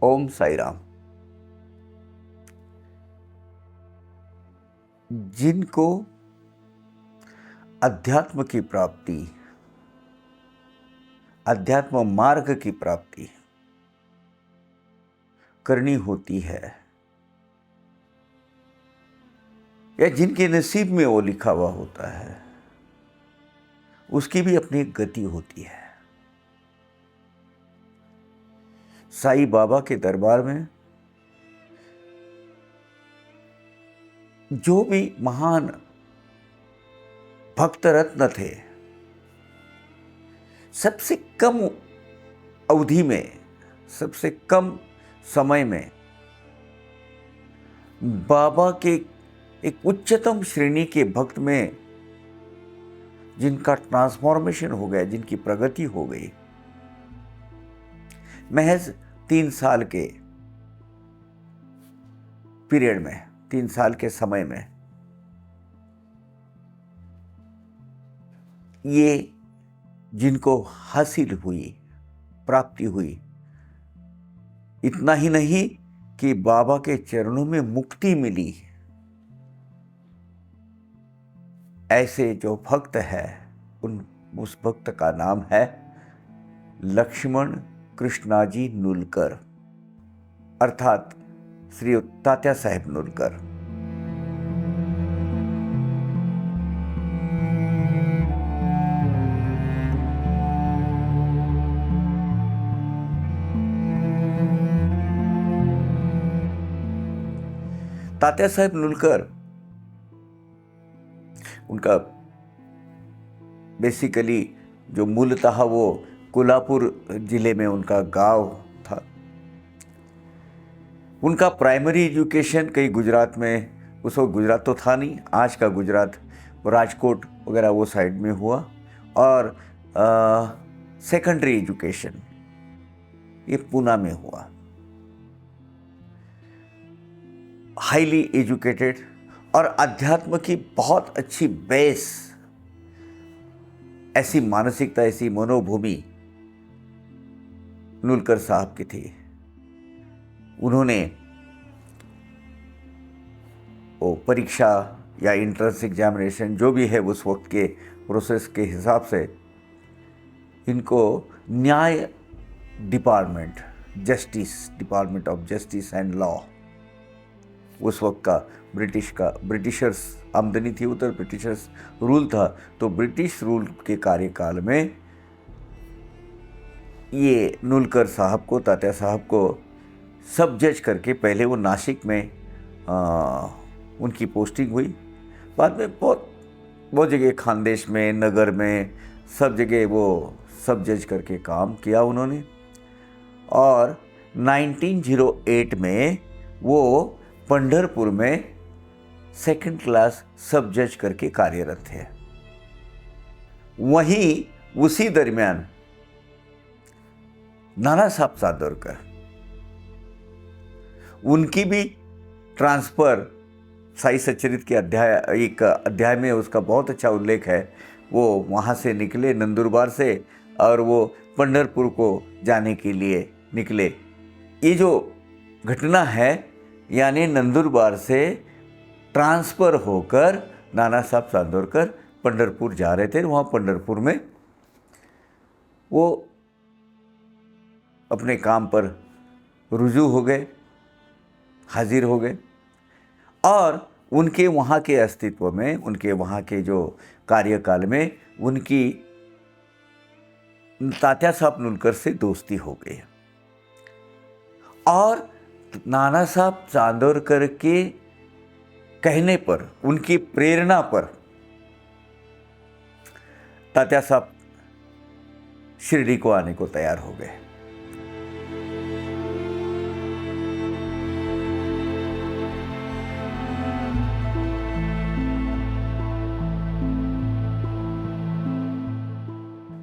ओम साई राम। जिनको अध्यात्म की प्राप्ति, अध्यात्म मार्ग की प्राप्ति करनी होती है या जिनके नसीब में वो लिखा हुआ होता है, उसकी भी अपनी एक गति होती है। साईं बाबा के दरबार में जो भी महान भक्त रत्न थे, सबसे कम अवधि में, सबसे कम समय में बाबा के एक उच्चतम श्रेणी के भक्त में जिनका ट्रांसफॉर्मेशन हो गया, जिनकी प्रगति हो गई, महज 3 साल के पीरियड में, 3 साल के समय में, ये जिनको हासिल हुई, प्राप्ति हुई, इतना ही नहीं कि बाबा के चरणों में मुक्ति मिली। ऐसे जो भक्त है, उस भक्त का नाम है लक्ष्मण कृष्णाजी नुलकर, अर्थात श्री तात्या साहेब नुलकर। तात्या साहेब नुलकर, उनका बेसिकली जो मूलतः वो कोल्हापुर जिले में उनका गांव था। उनका प्राइमरी एजुकेशन कहीं गुजरात में, उस वक्त गुजरात तो था नहीं, आज का गुजरात, राजकोट वगैरह वो साइड में हुआ, और सेकेंडरी एजुकेशन ये पूना में हुआ। हाईली एजुकेटेड और अध्यात्म की बहुत अच्छी बेस, ऐसी मानसिकता, ऐसी मनोभूमि नुलकर साहब की थी। उन्होंने वो परीक्षा या एंट्रेंस एग्जामिनेशन जो भी है उस वक्त के प्रोसेस के हिसाब से, इनको न्याय department, justice department of justice and law, उस वक्त का ब्रिटिशर्स आमदनी थी उधर, ब्रिटिशर्स रूल था, तो ब्रिटिश रूल के कार्यकाल में ये नुलकर साहब को, तात्या साहब को सब जज करके, पहले वो नासिक में उनकी पोस्टिंग हुई, बाद में बहुत जगह, खानदेश में, नगर में, सब जगह वो सब जज करके काम किया उन्होंने। और 1908 में वो पंढरपुर में 2nd क्लास सब जज करके कार्यरत थे। वहीं उसी दरमियान नाना साहब चांदोरकर, उनकी भी ट्रांसफर, साई सच्चरित के एक अध्याय में उसका बहुत अच्छा उल्लेख है। वो वहाँ से निकले नंदुरबार से, और वो पंढरपुर को जाने के लिए निकले। ये जो घटना है, यानी नंदुरबार से ट्रांसफ़र होकर नाना साहब चांदोरकर पंढरपुर जा रहे थे। वहाँ पंढरपुर में वो अपने काम पर रुजू हो गए, हाजिर हो गए, और उनके वहाँ के अस्तित्व में, उनके वहाँ के जो कार्यकाल में, उनकी तात्या साहब नुलकर से दोस्ती हो गई। और नाना साहब चांदोरकर के कहने पर, उनकी प्रेरणा पर, तात्या साहब शिरडी को आने को तैयार हो गए।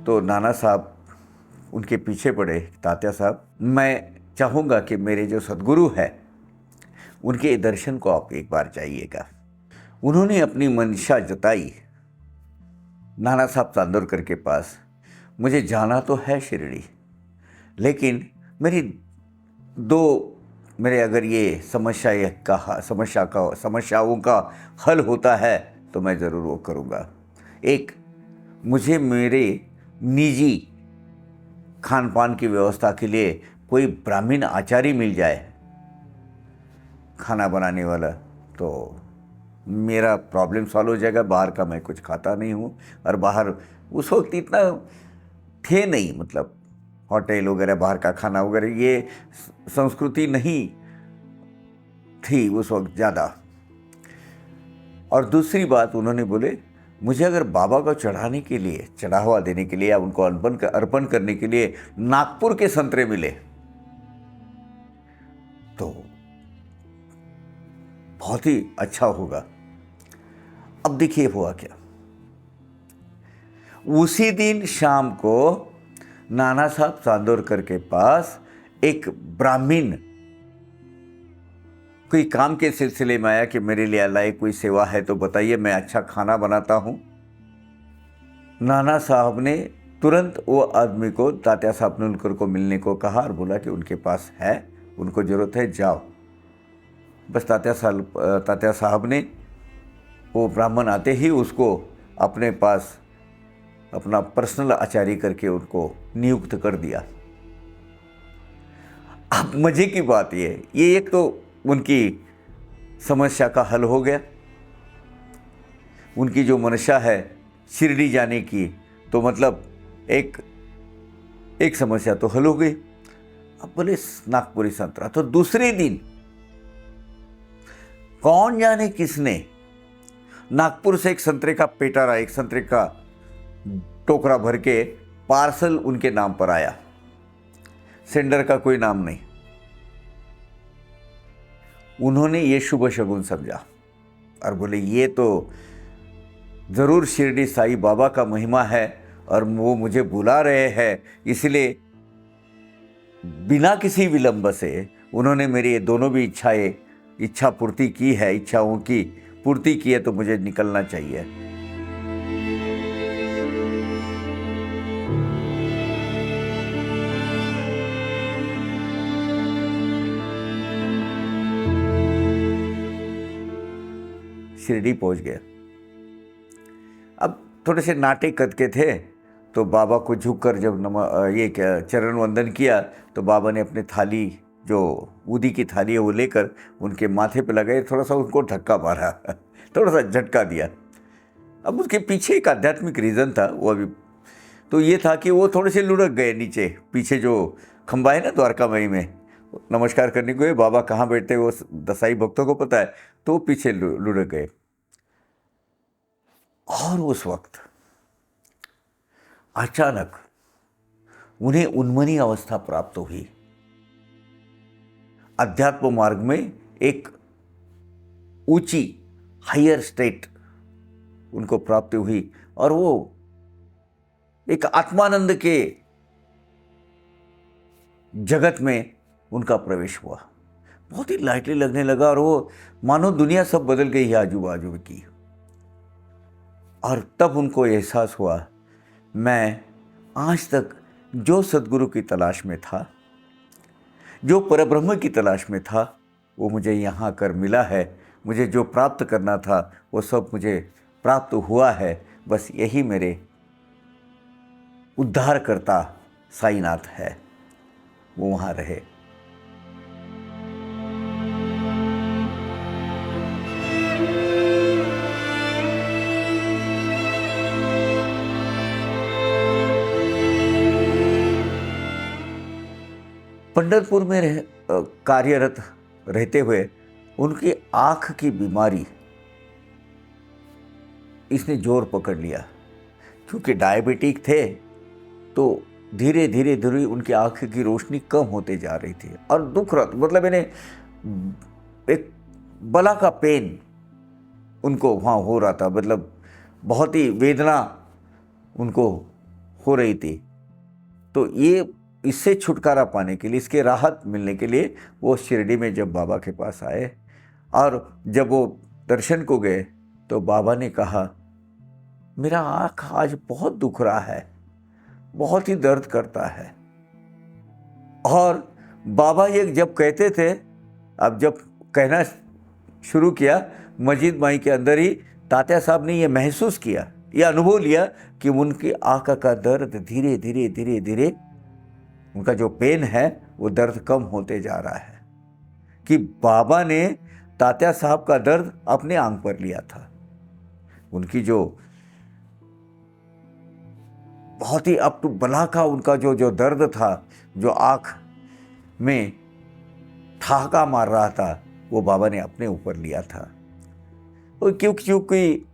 तो नाना साहब उनके पीछे पड़े, तात्या साहब, मैं चाहूँगा कि मेरे जो सद्गुरु है उनके दर्शन को आप एक बार जाइएगा। उन्होंने अपनी मंशा जताई नाना साहब चांदोरकर के पास, मुझे जाना तो है शिरडी, लेकिन मेरी दो मेरे अगर ये समस्याओं का हल होता है तो मैं ज़रूर वो करूँगा। एक, मुझे मेरे निजी खान पान की व्यवस्था के लिए कोई ब्राह्मण आचार्य मिल जाए, खाना बनाने वाला, तो मेरा प्रॉब्लम सॉल्व हो जाएगा। बाहर का मैं कुछ खाता नहीं हूँ, और बाहर उस वक्त इतना थे नहीं, मतलब होटल वगैरह, बाहर का खाना वगैरह, ये संस्कृति नहीं थी उस वक्त ज़्यादा। और दूसरी बात उन्होंने बोले, मुझे अगर बाबा को चढ़ाने के लिए, चढ़ावा देने के लिए या उनको अर्पण करने के लिए नागपुर के संतरे मिले तो बहुत ही अच्छा होगा। अब देखिए हुआ क्या, उसी दिन शाम को नाना साहब चांदोरकर के पास एक ब्राह्मण कोई काम के सिलसिले में आया कि मेरे लिए अल्लाह कोई सेवा है तो बताइए, मैं अच्छा खाना बनाता हूँ। नाना साहब ने तुरंत वो आदमी को तात्या साहब नुलकर को मिलने को कहा और बोला कि उनके पास है, उनको ज़रूरत है, जाओ। बस तात्या साहब ने वो ब्राह्मण आते ही उसको अपने पास अपना पर्सनल आचार्य करके उनको नियुक्त कर दिया। अब मज़े की बात ये एक तो उनकी समस्या का हल हो गया, उनकी जो मनशा है शिरडी जाने की, तो मतलब एक समस्या तो हल हो गई। अब बोले नागपुरी संतरा, तो दूसरे दिन कौन जाने किसने नागपुर से एक संतरे का पेटारा, एक संतरे का टोकरा भर के पार्सल उनके नाम पर आया, सेंडर का कोई नाम नहीं। उन्होंने ये शुभ शगुन समझा और बोले ये तो ज़रूर शिरडी साईं बाबा का महिमा है और वो मुझे बुला रहे हैं, इसलिए बिना किसी विलंब से उन्होंने मेरी ये दोनों भी इच्छा पूर्ति की है, इच्छाओं की पूर्ति की है, तो मुझे निकलना चाहिए। शिरडी पहुंच गया। अब थोड़े से नाटे कद के थे, तो बाबा को झुककर जब चरण वंदन किया, तो बाबा ने अपने थाली, जो ऊदी की थाली है वो लेकर उनके माथे पे लगाए, थोड़ा सा उनको धक्का मारा थोड़ा सा झटका दिया। अब उसके पीछे एक आध्यात्मिक रीज़न था, वो अभी तो ये था कि वो थोड़े से लुढ़क गए नीचे, पीछे जो खंबा है ना द्वारकामयी में, नमस्कार करने को बाबा कहाँ बैठते वो दसाई भक्तों को पता है, तो पीछे लुढ़क गए। और उस वक्त अचानक उन्हें उन्मनी अवस्था प्राप्त हुई, अध्यात्म मार्ग में एक ऊंची हायर स्टेट उनको प्राप्ति हुई, और वो एक आत्मानंद के जगत में उनका प्रवेश हुआ। बहुत ही लाइटली लगने लगा, और वो मानो दुनिया सब बदल गई है आजू बाजू की। और तब उनको एहसास हुआ, मैं आज तक जो सद्गुरु की तलाश में था, जो परब्रह्म की तलाश में था, वो मुझे यहाँ कर मिला है। मुझे जो प्राप्त करना था वो सब मुझे प्राप्त हुआ है। बस यही मेरे उद्धारकर्ता साईनाथ है, वो वहाँ रहे। पंढरपुर में कार्यरत रहते हुए उनकी आँख की बीमारी इसने जोर पकड़ लिया, क्योंकि डायबिटिक थे, तो धीरे धीरे उनकी आँख की रोशनी कम होते जा रही थी। और दुख रहा, मतलब इन्हें एक बला का पेन उनको वहाँ हो रहा था, मतलब बहुत ही वेदना उनको हो रही थी। तो ये इससे छुटकारा पाने के लिए, इसके राहत मिलने के लिए वो शिरडी में जब बाबा के पास आए, और जब वो दर्शन को गए, तो बाबा ने कहा, मेरा आँख आज बहुत दुख रहा है, बहुत ही दर्द करता है, और बाबा ये जब कहते थे, अब जब कहना शुरू किया, मस्जिद माई के अंदर ही तात्या साहब ने ये महसूस किया, ये अनुभव लिया कि उनकी आँख का दर्द धीरे धीरे धीरे धीरे, उनका जो पेन है वो दर्द कम होते जा रहा है, कि बाबा ने तात्या साहब का दर्द अपने आंख पर लिया था। उनकी जो बहुत ही अप टू बला का उनका जो दर्द था, जो आँख में ठहाका मार रहा था, वो बाबा ने अपने ऊपर लिया था। और क्योंकि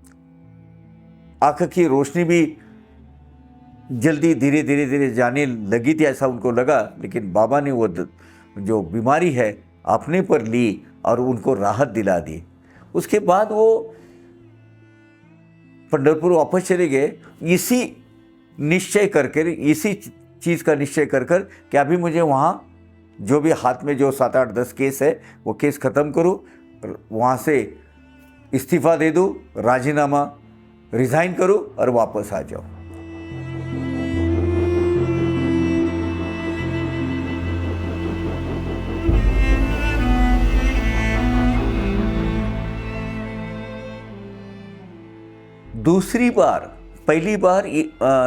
आँख की रोशनी भी जल्दी धीरे धीरे धीरे जाने लगी थी, ऐसा उनको लगा, लेकिन बाबा ने वो जो बीमारी है अपने पर ली और उनको राहत दिला दी। उसके बाद वो पंढरपुर वापस चले गए, इसी निश्चय करके, इसी चीज़ का निश्चय कर कि अभी मुझे वहाँ जो भी हाथ में जो 7, 8, 10 केस है वो केस ख़त्म करूँ, वहाँ से इस्तीफ़ा दे दूँ, राजीनामा रिज़ाइन करूँ और वापस आ जाऊँ। दूसरी बार, पहली बार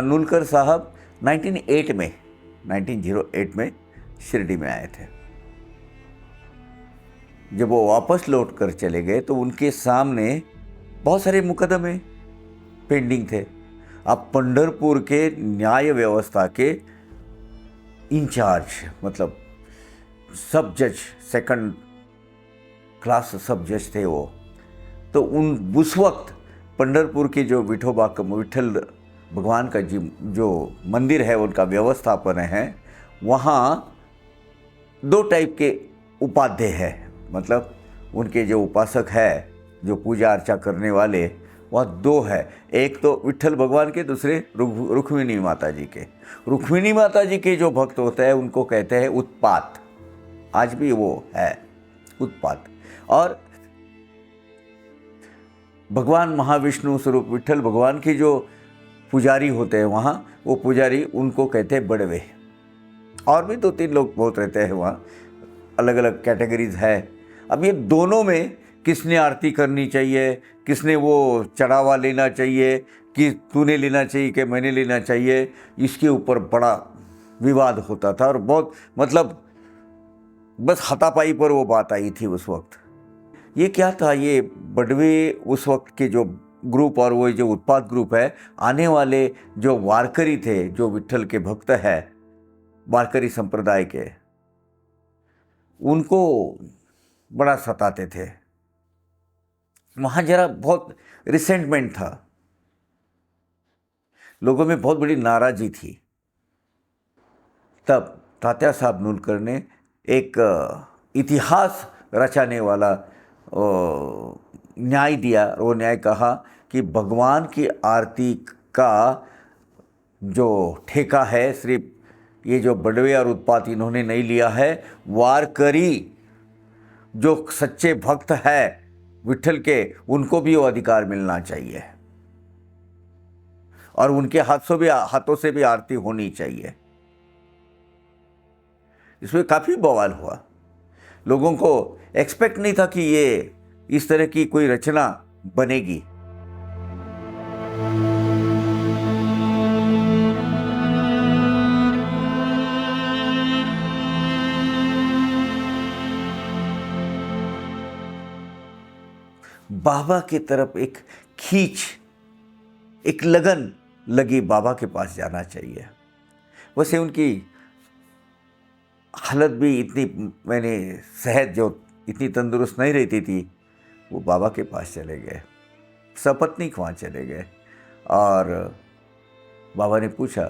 नुलकर साहब 1908 में शिरडी में आए थे। जब वो वापस लौट कर चले गए तो उनके सामने बहुत सारे मुकदमे पेंडिंग थे। अब पंढरपुर के न्याय व्यवस्था के इंचार्ज, मतलब सब जज, सेकंड क्लास सब जज थे वो। तो उस वक्त पंढरपुर के जो विठल भगवान का जो मंदिर है, उनका व्यवस्थापन है, वहाँ 2 टाइप के उपाध्याय है, मतलब उनके जो उपासक है, जो पूजा अर्चा करने वाले, वह 2 है। एक तो विठल भगवान के, दूसरे रुक्मिणी माता जी के। रुक्मिणी माता जी के जो भक्त होते हैं उनको कहते हैं उत्पात, आज भी वो है उत्पात। और भगवान महाविष्णु स्वरूप विठल भगवान के जो पुजारी होते हैं वहाँ, वो पुजारी उनको कहते हैं बड़वे। और भी 2-3 लोग बहुत रहते हैं वहाँ, अलग अलग कैटेगरीज है। अब ये दोनों में किसने आरती करनी चाहिए, किसने वो चढ़ावा लेना चाहिए, कि तूने लेना चाहिए कि मैंने लेना चाहिए, इसके ऊपर बड़ा विवाद होता था। और बहुत, मतलब बस हाथापाई पर वो बात आई थी उस वक्त। ये क्या था, ये बड़वे उस वक्त के जो ग्रुप और वो जो उत्पाद ग्रुप है, आने वाले जो वारकरी थे, जो विठल के भक्त है, वारकरी संप्रदाय के, उनको बड़ा सताते थे। वहाँ जरा बहुत रिसेंटमेंट था, लोगों में बहुत बड़ी नाराज़गी थी। तब तात्या साहब नुलकर ने एक इतिहास रचाने वाला न्याय दिया। वो न्याय कहा कि भगवान की आरती का जो ठेका है, सिर्फ ये जो बड़वे और उत्पात इन्होंने नहीं लिया है, वारकरी जो सच्चे भक्त है विठल के, उनको भी वो अधिकार मिलना चाहिए और उनके हाथों से भी आरती होनी चाहिए। इसमें काफ़ी बवाल हुआ। लोगों को एक्सपेक्ट नहीं था कि ये इस तरह की कोई रचना बनेगी। बाबा की तरफ एक खींच, एक लगन लगी, बाबा के पास जाना चाहिए। वैसे उनकी हालत भी इतनी, मैंने सेहत जो इतनी तंदुरुस्त नहीं रहती थी, वो बाबा के पास चले गए, सपत्नीक वहाँ चले गए। और बाबा ने पूछा,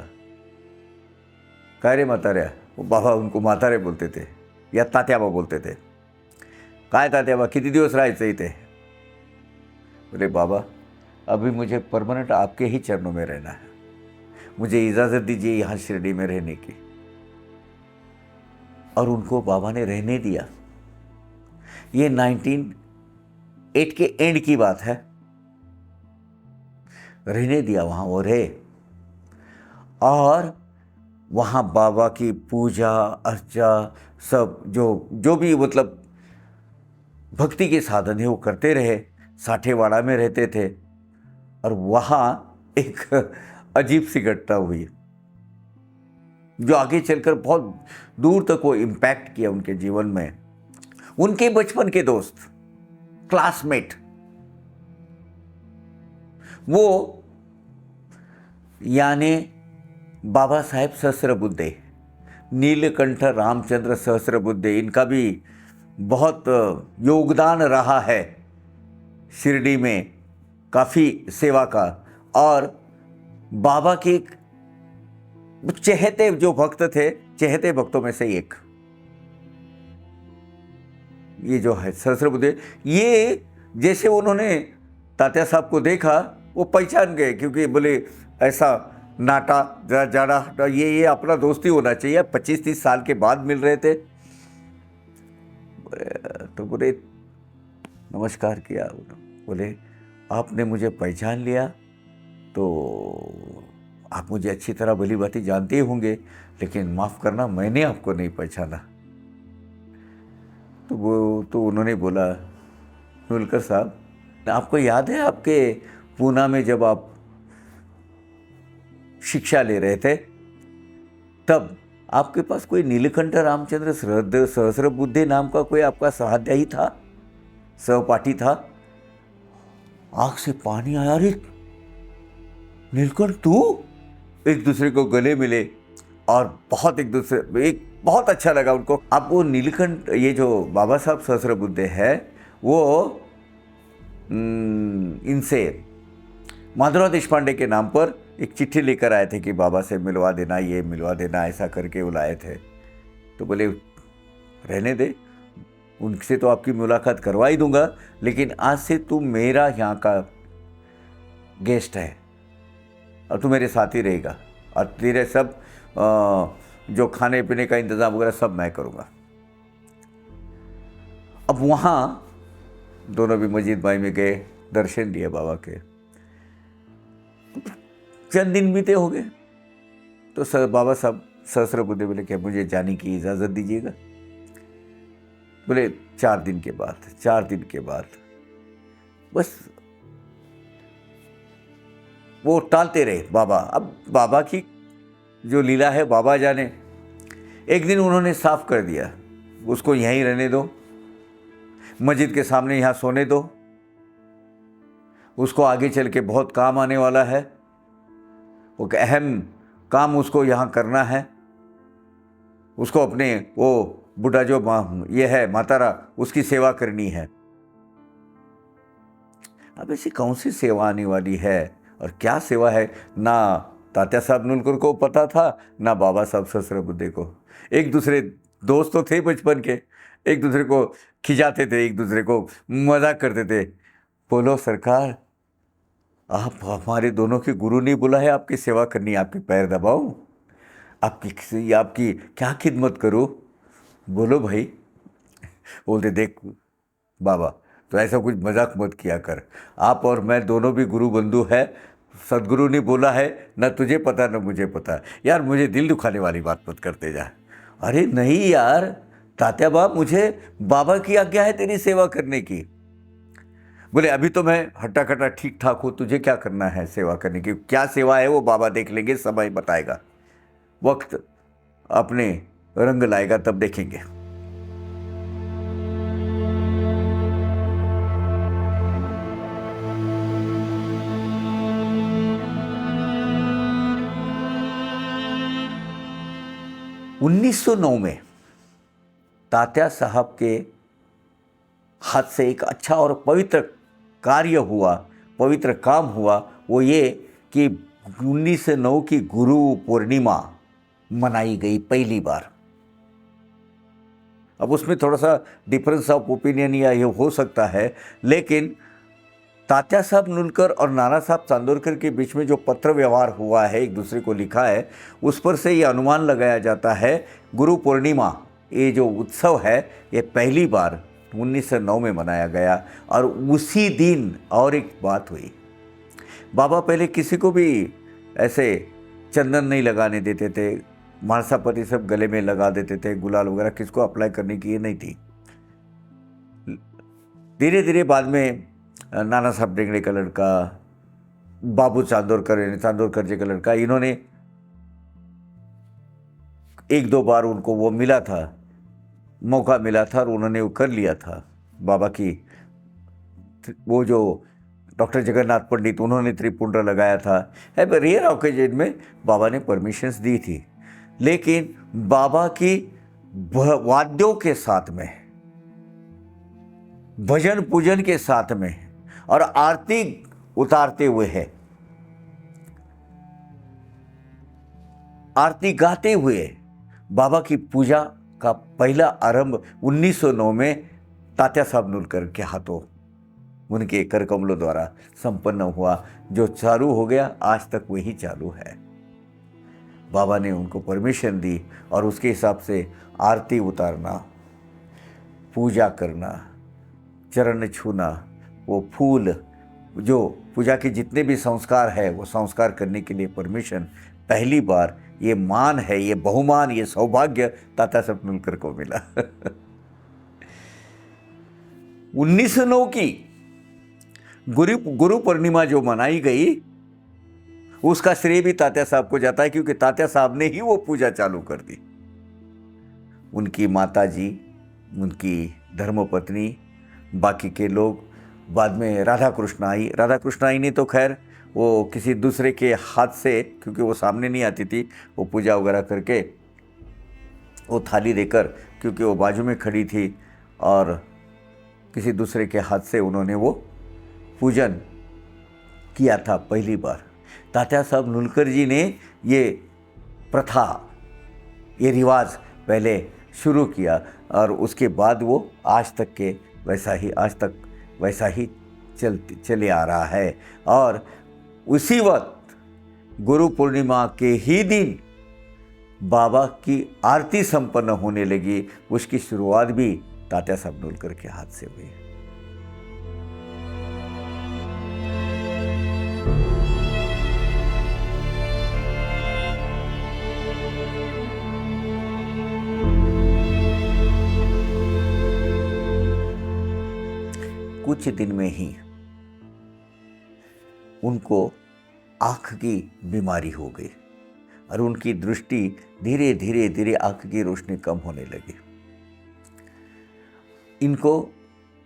काय रे म्हाताऱ्या, वो बाबा उनको म्हातारे बोलते थे या तात्याबा बोलते थे, काय तात्याबा किती दिवस राहायचं इथे? बोले बाबा अभी मुझे परमानेंट आपके ही चरणों में रहना है, मुझे इजाज़त दीजिए यहाँ शिरडी में रहने की। और उनको बाबा ने रहने दिया। ये 1908 के एंड की बात है, रहने दिया, वहाँ वो रहे। और वहाँ बाबा की पूजा अर्चा सब जो जो भी मतलब भक्ति के साधन है वो करते रहे। साठेवाड़ा में रहते थे और वहाँ एक अजीब सी घटना हुई जो आगे चलकर बहुत दूर तक वो इम्पैक्ट किया उनके जीवन में। उनके बचपन के दोस्त, क्लासमेट, वो यानी बाबा साहेब सहस्त्रबुद्धे, नीलकंठ रामचंद्र सहस्त्रबुद्धे, इनका भी बहुत योगदान रहा है शिरडी में, काफ़ी सेवा का। और बाबा के चहेते जो भक्त थे, चहेते भक्तों में से एक ये जो है सहस्त्रबुद्धे, ये जैसे उन्होंने तात्या साहब को देखा वो पहचान गए, क्योंकि बोले ऐसा नाटा जाड़ा ये अपना दोस्ती होना चाहिए। 25-30 साल के बाद मिल रहे थे तो बोले नमस्कार किया। बोले आपने मुझे पहचान लिया तो आप मुझे अच्छी तरह भली भांति जानते ही होंगे, लेकिन माफ़ करना मैंने आपको नहीं पहचाना। तो उन्होंने बोला नुलकर साहब, आपको याद है आपके पूना में जब आप शिक्षा ले रहे थे तब आपके पास कोई नीलकंठ रामचंद्र सहस्त्रबुद्धे नाम का कोई आपका सहाध्यायी था, सहपाठी था। आंख से पानी आया, अरे नीलकंठ तू? एक दूसरे को गले मिले और एक बहुत अच्छा लगा उनको। अब वो नीलकंठ, ये जो बाबा साहब सहस्त्रबुद्धे है, वो इनसे माधवराव देशपांडे के नाम पर एक चिट्ठी लेकर आए थे कि बाबा से मिलवा देना, ये मिलवा देना, ऐसा करके वो लाए थे। तो बोले रहने दे, उनसे तो आपकी मुलाकात करवा ही दूंगा, लेकिन आज से तू मेरा यहाँ का गेस्ट है और तू मेरे साथ ही रहेगा और तेरे सब जो खाने पीने का इंतज़ाम वगैरह सब मैं करूँगा। अब वहाँ दोनों भी मस्जिद भाई में गए, दर्शन लिए बाबा के। चंद दिन बीते हो गए तो बाबा साहब सहस्त्रबुद्धे बोले क्या मुझे जाने की इजाज़त दीजिएगा। बोले 4 दिन के बाद। बस वो टालते रहे बाबा। अब बाबा की जो लीला है बाबा जाने। एक दिन उन्होंने साफ कर दिया, उसको यहीं रहने दो, मस्जिद के सामने यहाँ सोने दो, उसको आगे चल के बहुत काम आने वाला है, वो अहम काम उसको यहाँ करना है, उसको अपने वो बुढ़ा जो ये है मातारा, उसकी सेवा करनी है। अब ऐसी कौन सी सेवा आने वाली है और क्या सेवा है, ना तात्या साहब नुलकर को पता था, ना बाबा साहब सहस्त्रबुद्धे को। एक दूसरे दोस्त तो थे बचपन के, एक दूसरे को खिंचाते थे, एक दूसरे को मजाक करते थे। बोलो सरकार, आप हमारे दोनों के गुरु नहीं बुला है आपकी सेवा करनी, आपके पैर दबाऊं, आपकी क्या खिदमत करूं? बोलो भाई। बोलते देख बाबा, तो ऐसा कुछ मजाक मत किया कर, आप और मैं दोनों भी गुरु बंधु है, सदगुरु ने बोला है, ना तुझे पता ना मुझे पता। यार मुझे दिल दुखाने वाली बात मत करते जा। अरे नहीं यार तात्या बाप, मुझे बाबा की आज्ञा है तेरी सेवा करने की। बोले अभी तो मैं हट्टा कट्टा ठीक ठाक हूँ, तुझे क्या करना है सेवा करने की? क्या सेवा है वो बाबा देख लेंगे, समय बताएगा, वक्त अपने रंग लाएगा तब देखेंगे। उन्नीस सौ 9 में तात्या साहब के हाथ से एक अच्छा और पवित्र कार्य हुआ, पवित्र काम हुआ। वो ये कि 1909 की गुरु पूर्णिमा मनाई गई पहली बार। अब उसमें थोड़ा सा डिफरेंस ऑफ ओपिनियन या ये हो सकता है, लेकिन तात्या साहब नुलकर और नाना साहब चांदोरकर के बीच में जो पत्र व्यवहार हुआ है, एक दूसरे को लिखा है, उस पर से ये अनुमान लगाया जाता है गुरु पूर्णिमा ये जो उत्सव है ये पहली बार 1909 में मनाया गया। और उसी दिन और एक बात हुई, बाबा पहले किसी को भी ऐसे चंदन नहीं लगाने देते थे, मानसापति सब गले में लगा देते थे, गुलाल वगैरह किसको अप्लाई करने की ये नहीं थी। धीरे धीरे बाद में नाना साहब डेंगड़े का लड़का, बाबू चांदोरकर यानी चांदोरकर जी का लड़का, इन्होंने एक दो बार उनको वो मिला था, मौका मिला था और उन्होंने वो कर लिया था। बाबा की वो जो डॉक्टर जगन्नाथ पंडित, उन्होंने त्रिपुंड्र लगाया था। रेयर ऑकेजन में बाबा ने परमिशंस दी थी, लेकिन बाबा की वाद्यों के साथ में, भजन पूजन के साथ में और आरती उतारते हुए है, आरती गाते हुए बाबा की पूजा का पहला आरंभ 1909 में तात्या साहब नुलकर के हाथों, उनके कर कमलों द्वारा संपन्न हुआ। जो चालू हो गया आज तक वही चालू है। बाबा ने उनको परमिशन दी और उसके हिसाब से आरती उतारना, पूजा करना, चरण छूना, वो फूल, जो पूजा के जितने भी संस्कार है वो संस्कार करने के लिए परमिशन पहली बार, ये मान है, ये बहुमान, ये सौभाग्य तात्या साहब नुलकर को मिला। 1909 की गुरु पूर्णिमा जो मनाई गई उसका श्रेय भी तात्या साहब को जाता है, क्योंकि तात्या साहब ने ही वो पूजा चालू कर दी। उनकी माता जी, उनकी धर्मपत्नी, बाकी के लोग, बाद में राधा कृष्णाई ने तो खैर वो किसी दूसरे के हाथ से, क्योंकि वो सामने नहीं आती थी, वो पूजा वगैरह करके वो थाली देकर, क्योंकि वो बाजू में खड़ी थी, और किसी दूसरे के हाथ से उन्होंने वो पूजन किया था पहली बार। तात्या साहब नुलकर जी ने ये प्रथा, ये रिवाज पहले शुरू किया और उसके बाद वो आज तक के वैसा ही चले आ रहा है। और उसी वक्त गुरु पूर्णिमा के ही दिन बाबा की आरती संपन्न होने लगी। उसकी शुरुआत भी तात्या साहब नुलकर के हाथ से हुई। कुछ दिन में ही उनको आँख की बीमारी हो गई और उनकी दृष्टि धीरे धीरे आँख की रोशनी कम होने लगी। इनको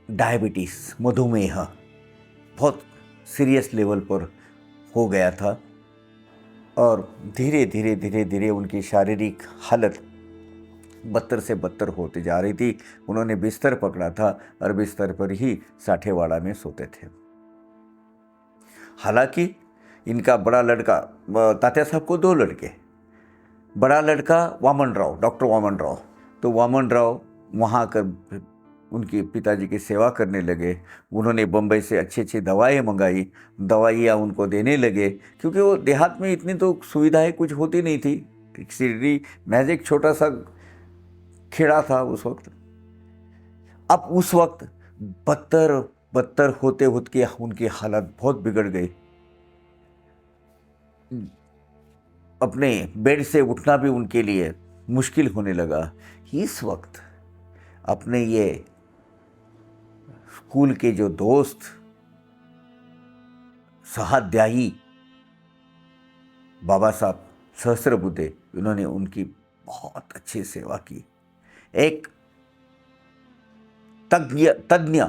डायबिटीज, मधुमेह बहुत सीरियस लेवल पर हो गया था और धीरे धीरे उनकी शारीरिक हालत बदतर से बदतर होती जा रही थी। उन्होंने बिस्तर पकड़ा था और बिस्तर पर ही साठेवाड़ा में सोते थे। हालांकि इनका बड़ा लड़का, तात्या साहब को दो लड़के, बड़ा लड़का वामन राव, डॉक्टर वामन राव, तो वामन राव वहाँ कर उनके पिताजी की सेवा करने लगे। उन्होंने बम्बई से अच्छी दवाएं मंगाई, दवाइयाँ उनको देने लगे, क्योंकि वो देहात में इतनी तो सुविधाएं कुछ होती नहीं थी। सिरडी महज एक छोटा सा खेड़ा था उस वक्त। अब उस वक्त बदतर होते होते उनकी हालत बहुत बिगड़ गई। अपने बेड से उठना भी उनके लिए मुश्किल होने लगा। इस वक्त अपने ये स्कूल के जो दोस्त सहाध्यायी बाबा साहब सहस्त्रबुद्धे, उन्होंने उनकी बहुत अच्छी सेवा की। एक तज्ञ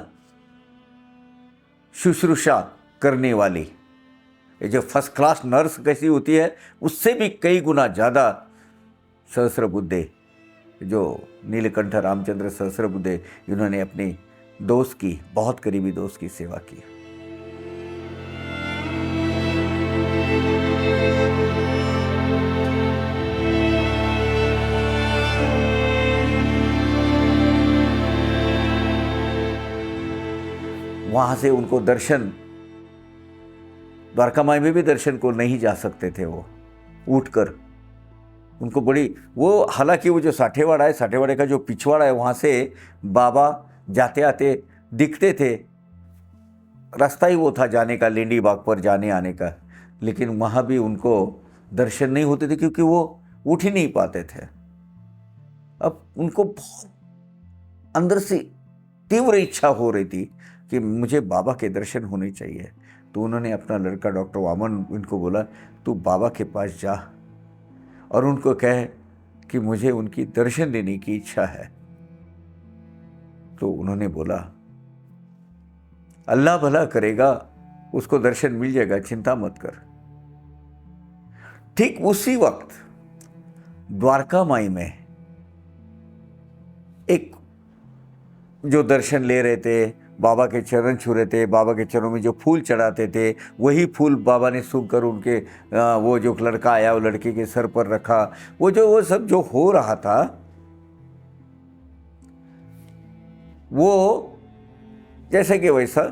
शुश्रूषा करने वाली, ये जो फर्स्ट क्लास नर्स कैसी होती है उससे भी कई गुना ज़्यादा सहस्त्रबुद्धे, जो नीलकंठ रामचंद्र सहस्त्रबुद्धे, इन्होंने अपने दोस्त की, बहुत करीबी दोस्त की सेवा की। वहाँ से उनको दर्शन, द्वारका माई में भी दर्शन को नहीं जा सकते थे वो उठकर। उनको बड़ी वो, हालांकि वो जो साठेवाड़ा है, साठेवाड़े का जो पिछवाड़ा है, वहाँ से बाबा जाते आते दिखते थे। रास्ता ही वो था जाने का, लेंडी बाग पर जाने आने का, लेकिन वहाँ भी उनको दर्शन नहीं होते थे, क्योंकि वो उठ ही नहीं पाते थे। अब उनको बहुत अंदर से तीव्र इच्छा हो रही थी कि मुझे बाबा के दर्शन होने चाहिए। तो उन्होंने अपना लड़का डॉक्टर वामन इनको बोला, तू बाबा के पास जा और उनको कहे कि मुझे उनकी दर्शन लेने की इच्छा है। तो उन्होंने बोला, अल्लाह भला करेगा, उसको दर्शन मिल जाएगा, चिंता मत कर। ठीक उसी वक्त द्वारका माई में एक जो दर्शन ले रहे थे, बाबा के चरण छू रहे थे, बाबा के चरणों में जो फूल चढ़ाते थे वही फूल बाबा ने सूंघकर उनके वो जो लड़का आया वो लड़के के सर पर रखा। वो सब जो हो रहा था वो जैसे कि वैसा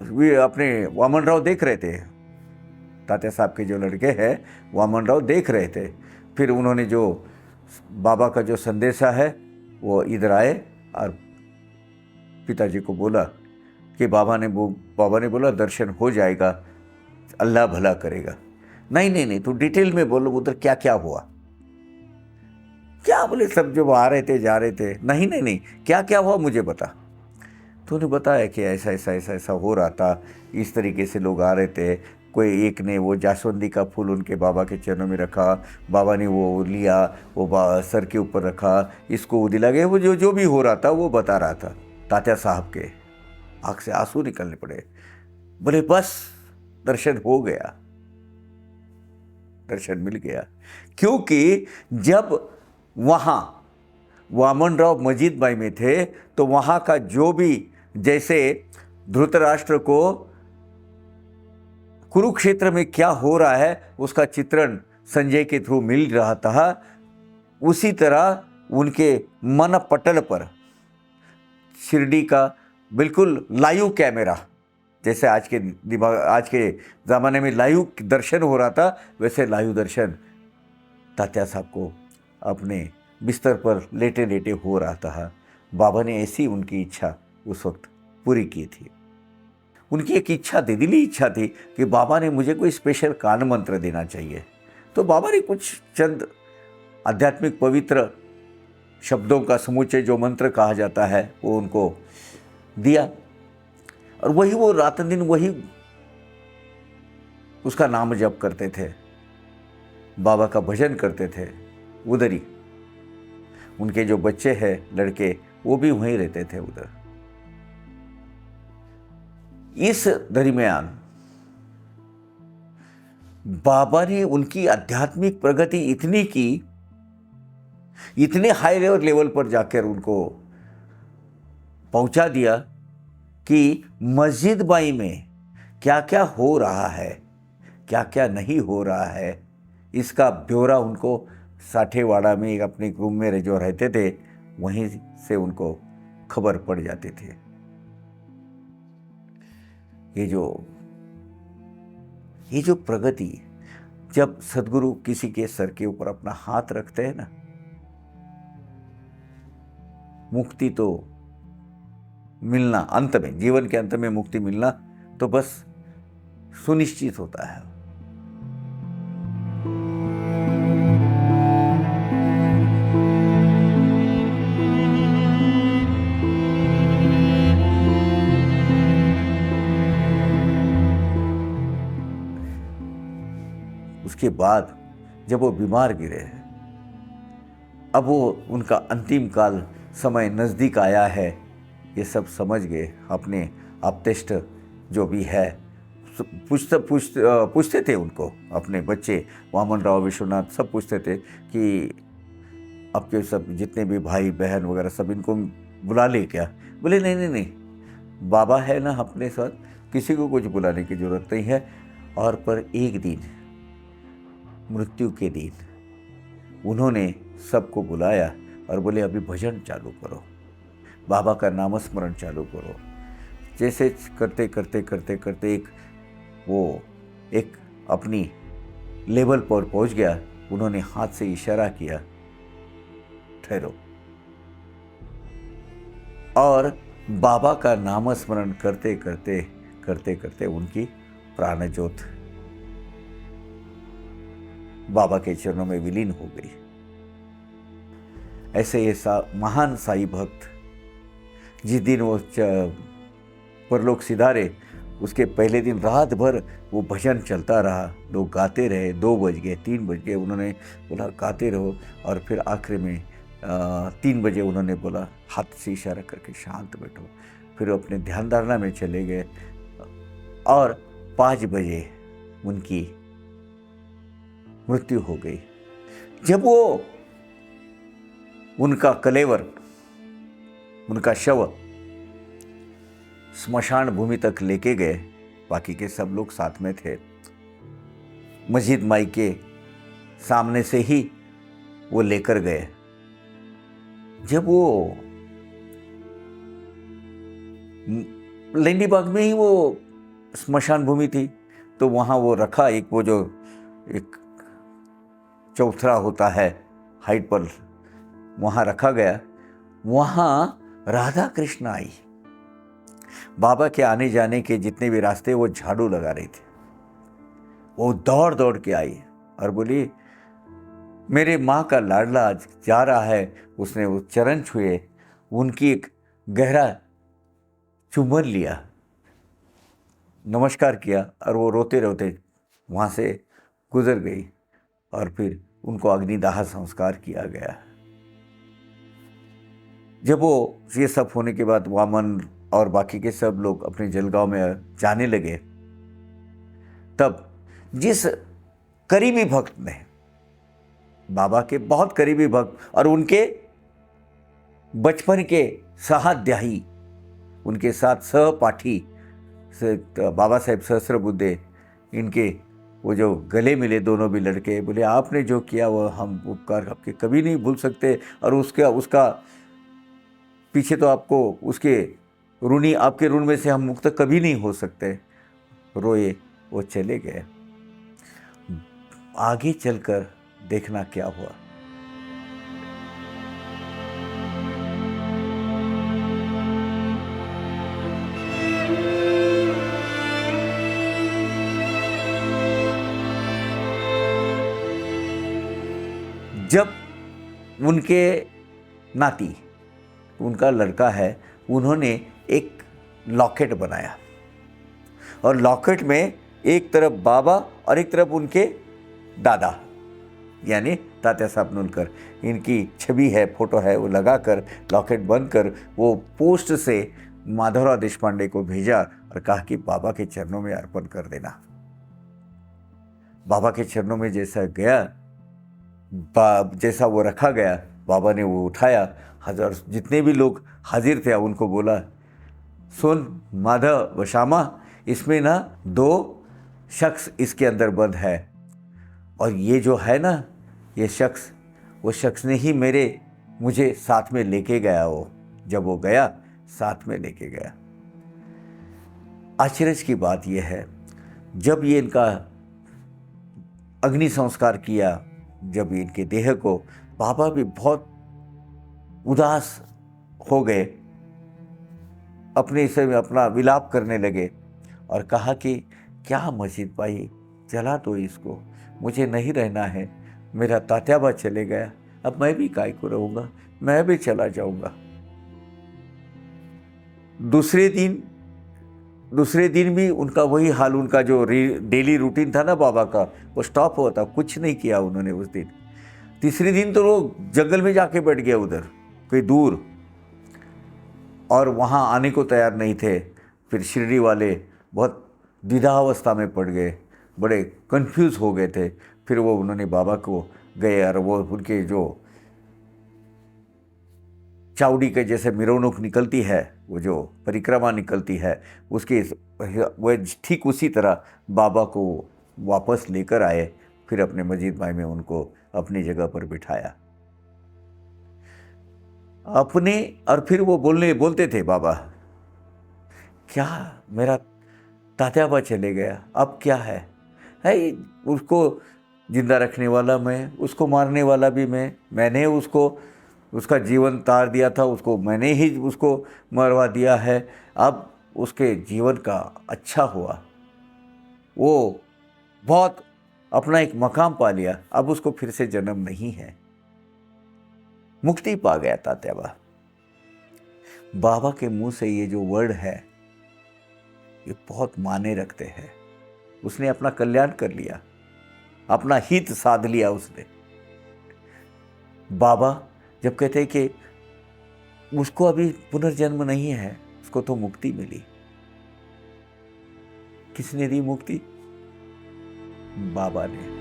वे अपने वामन राव देख रहे थे। तात्या साहब के जो लड़के हैं वामन राव देख रहे थे। फिर उन्होंने जो बाबा का जो संदेशा है वो इधर आए और पिताजी को बोला कि बाबा ने बोला दर्शन हो जाएगा, अल्लाह भला करेगा। नहीं, तू डिटेल में बोलो उधर क्या क्या हुआ। क्या बोले, सब जो आ रहे थे जा रहे थे। नहीं, क्या क्या हुआ मुझे बता। तो उन्हें बताया कि ऐसा हो रहा था, इस तरीके से लोग आ रहे थे। कोई एक ने वो जासवंदी का फूल उनके बाबा के चरणों में रखा, बाबा ने वो लिया, वो सर के ऊपर रखा, इसको वो दिला गया। वो जो भी हो रहा था वो बता रहा था। तात्या साहब के आँख से आंसू निकलने पड़े। बोले बस दर्शन हो गया, दर्शन मिल गया। क्योंकि जब वहाँ वामन राव मजीद भाई में थे तो वहाँ का जो भी, जैसे धृतराष्ट्र को कुरुक्षेत्र में क्या हो रहा है उसका चित्रण संजय के थ्रू मिल रहा था, उसी तरह उनके मन पटल पर शिरडी का बिल्कुल लाइव कैमरा, जैसे आज के ज़माने में लाइव दर्शन हो रहा था, वैसे लाइव दर्शन तात्या साहब को अपने बिस्तर पर लेटे लेटे हो रहा था। बाबा ने ऐसी उनकी इच्छा उस वक्त पूरी की थी। उनकी एक इच्छा थी, दिली इच्छा थी कि बाबा ने मुझे कोई स्पेशल कान मंत्र देना चाहिए। तो बाबा ने कुछ चंद आध्यात्मिक पवित्र शब्दों का समुच्चय जो मंत्र कहा जाता है वो उनको दिया, और वही वो रात दिन वही उसका नाम जप करते थे, बाबा का भजन करते थे। उधर ही उनके जो बच्चे हैं लड़के वो भी वहीं रहते थे उधर। इस दरमियान बाबा ने उनकी आध्यात्मिक प्रगति इतनी की, इतने हाई लेवल पर जाकर उनको पहुंचा दिया कि मस्जिद बाई में क्या क्या हो रहा है, क्या क्या नहीं हो रहा है, इसका ब्यौरा उनको साठेवाड़ा में एक अपने रूम में जो रहते थे वहीं से उनको खबर पड़ जाती थी। ये जो प्रगति, जब सदगुरु किसी के सर के ऊपर अपना हाथ रखते हैं ना, मुक्ति तो मिलना, अंत में जीवन के अंत में मुक्ति मिलना तो बस सुनिश्चित होता है। उसके बाद जब वो बीमार गिरे, अब वो उनका अंतिम काल समय नज़दीक आया है, ये सब समझ गए। अपने आप्तेष्ट जो भी है पूछते थे उनको, अपने बच्चे वामन राव, विश्वनाथ सब पूछते थे कि आपके सब जितने भी भाई बहन वगैरह सब इनको बुला ले क्या। बोले नहीं, बाबा है ना अपने साथ, किसी को कुछ बुलाने की ज़रूरत नहीं है। और पर एक दिन, मृत्यु के दिन, उन्होंने सबको बुलाया और बोले अभी भजन चालू करो, बाबा का नामस्मरण चालू करो। जैसे करते करते एक अपनी लेवल पर पहुंच गया। उन्होंने हाथ से इशारा किया, ठहरो, और बाबा का नामस्मरण करते करते उनकी प्राण ज्योत बाबा के चरणों में विलीन हो गई। ऐसे ये महान साईं भक्त जिस दिन वो परलोक सिधारे, उसके पहले दिन रात भर वो भजन चलता रहा, लोग गाते रहे। 2 बज गए, 3 बज गए, उन्होंने बोला गाते रहो। और फिर आखिर में 3 बजे उन्होंने बोला हाथ से इशारा करके शांत बैठो। फिर अपने ध्यान धारणा में चले गए और 5 बजे उनकी मृत्यु हो गई। जब वो उनका कलेवर, उनका शव स्मशान भूमि तक लेके गए, बाकी के सब लोग साथ में थे। मस्जिद माई के सामने से ही वो लेकर गए। जब वो लेंडी बाग में ही वो स्मशान भूमि थी, तो वहाँ वो रखा, एक वो जो एक चौथरा होता है हाइट पर, वहाँ रखा गया। वहाँ राधा कृष्ण आई। बाबा के आने जाने के जितने भी रास्ते वो झाड़ू लगा रही थी। वो दौड़ दौड़ के आई और बोली मेरे माँ का लाडला आज जा रहा है। उसने वो चरण छुए, उनकी एक गहरा चुंबन लिया, नमस्कार किया और वो रोते रोते वहाँ से गुजर गई। और फिर उनको अग्निदाह संस्कार किया गया। जब वो ये सब होने के बाद वामन और बाकी के सब लोग अपने जलगांव में जाने लगे, तब जिस करीबी भक्त ने, बाबा के बहुत करीबी भक्त और उनके बचपन के सहाध्यायी, उनके साथ सहपाठी बाबा साहेब सहस्त्रबुद्धे, इनके वो जो गले मिले दोनों भी लड़के, बोले आपने जो किया वो हम उपकार आपके कभी नहीं भूल सकते, और उसका पीछे तो आपको उसके ऋणी, आपके ऋण में से हम मुक्त कभी नहीं हो सकते। रोए, वो चले गए। आगे चलकर देखना क्या हुआ। जब उनके नाती, उनका लड़का है, उन्होंने एक लॉकेट बनाया और लॉकेट में एक तरफ बाबा और एक तरफ उनके दादा यानी तात्या साहब नुलकर, इनकी छवि है, फोटो है, वो लगाकर लॉकेट बंद कर वो पोस्ट से माधवराव देशपांडे को भेजा और कहा कि बाबा के चरणों में अर्पण कर देना। बाबा के चरणों में जैसा गया, जैसा वो रखा गया, बाबा ने वो उठाया। हजार जितने भी लोग हाजिर थे उनको बोला, सुन माधव व श्यामा, इसमें ना 2 शख्स इसके अंदर बंद है, और ये जो है ना, ये शख्स, वो शख्स ने ही मुझे साथ में लेके गया। वो जब वो गया साथ में लेके गया। आश्चर्य की बात यह है, जब ये इनका अग्नि संस्कार किया, जब इनके देह को, बाबा भी बहुत उदास हो गए, अपने से अपना विलाप करने लगे और कहा कि क्या मस्जिद भाई, जला दो इसको, मुझे नहीं रहना है, मेरा तात्याबा चले गया, अब मैं भी काय को रहूँगा, मैं भी चला जाऊँगा। दूसरे दिन भी उनका वही हाल, उनका जो डेली रूटीन था ना बाबा का, वो स्टॉप हुआ था, कुछ नहीं किया उन्होंने उस दिन। तीसरे दिन तो वो जंगल में जाके बैठ गया उधर कोई दूर, और वहाँ आने को तैयार नहीं थे। फिर शिरडी वाले बहुत द्विधावस्था में पड़ गए, बड़े कंफ्यूज हो गए थे। फिर वो उन्होंने बाबा को गए और वो उनके जो चावड़ी के जैसे मिरवणूक निकलती है, वो जो परिक्रमा निकलती है, उसके वो ठीक उसी तरह बाबा को वापस लेकर आए। फिर अपने मस्जिद माई में उनको अपनी जगह पर बिठाया अपने, और फिर वो बोलते थे, बाबा क्या मेरा तात्याबा चले गया, अब क्या है उसको जिंदा रखने वाला मैं, उसको मारने वाला भी मैंने उसका जीवन तार दिया था, उसको मैंने ही उसको मरवा दिया है। अब उसके जीवन का अच्छा हुआ, वो बहुत अपना एक मकाम पा लिया, अब उसको फिर से जन्म नहीं है, मुक्ति पा गया तात्याबा। बाबा के मुंह से ये जो वर्ड है ये बहुत मायने रखते हैं। उसने अपना कल्याण कर लिया, अपना हित साध लिया उसने। बाबा जब कहते हैं कि उसको अभी पुनर्जन्म नहीं है, उसको तो मुक्ति मिली। किसने दी मुक्ति? बाबा ने।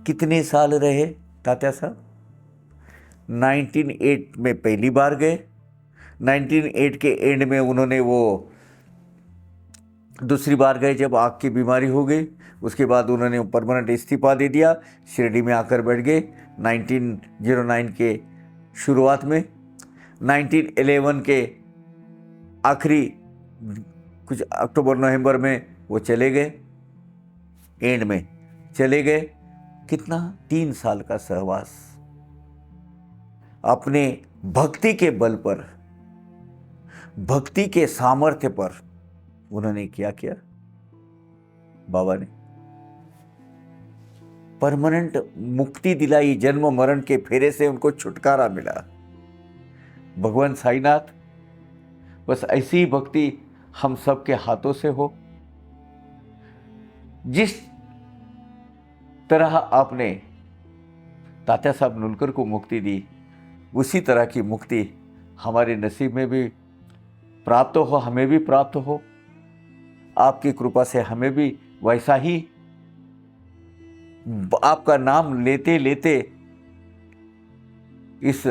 कितने साल रहे तात्या साहब? 1908 में पहली बार गए, 1908 के एंड में उन्होंने वो दूसरी बार गए जब आँख की बीमारी हो गई। उसके बाद उन्होंने परमानेंट इस्तीफा दे दिया, शिरडी में आकर बैठ गए 1909 के शुरुआत में। 1911 के आखिरी कुछ अक्टूबर नवंबर में वो चले गए, एंड में चले गए। कितना? 3 साल का सहवास। अपने भक्ति के बल पर, भक्ति के सामर्थ्य पर उन्होंने क्या किया? बाबा ने परमानेंट मुक्ति दिलाई, जन्म मरण के फेरे से उनको छुटकारा मिला। भगवान साईनाथ, बस ऐसी ही भक्ति हम सबके हाथों से हो। जिस तरह आपने तात्या साहब नुलकर को मुक्ति दी, उसी तरह की मुक्ति हमारे नसीब में भी प्राप्त हो, हमें भी प्राप्त हो। आपकी कृपा से हमें भी वैसा ही आपका नाम लेते लेते इस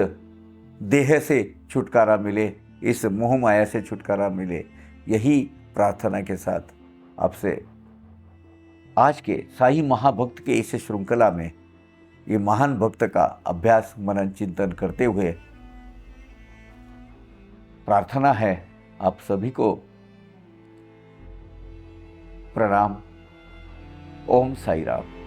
देह से छुटकारा मिले, इस मोह माया से छुटकारा मिले। यही प्रार्थना के साथ आपसे आज के साई महाभक्त के इस श्रृंखला में ये महान भक्त का अभ्यास मनन चिंतन करते हुए प्रार्थना है आप सभी को प्रणाम। ओम साई राम।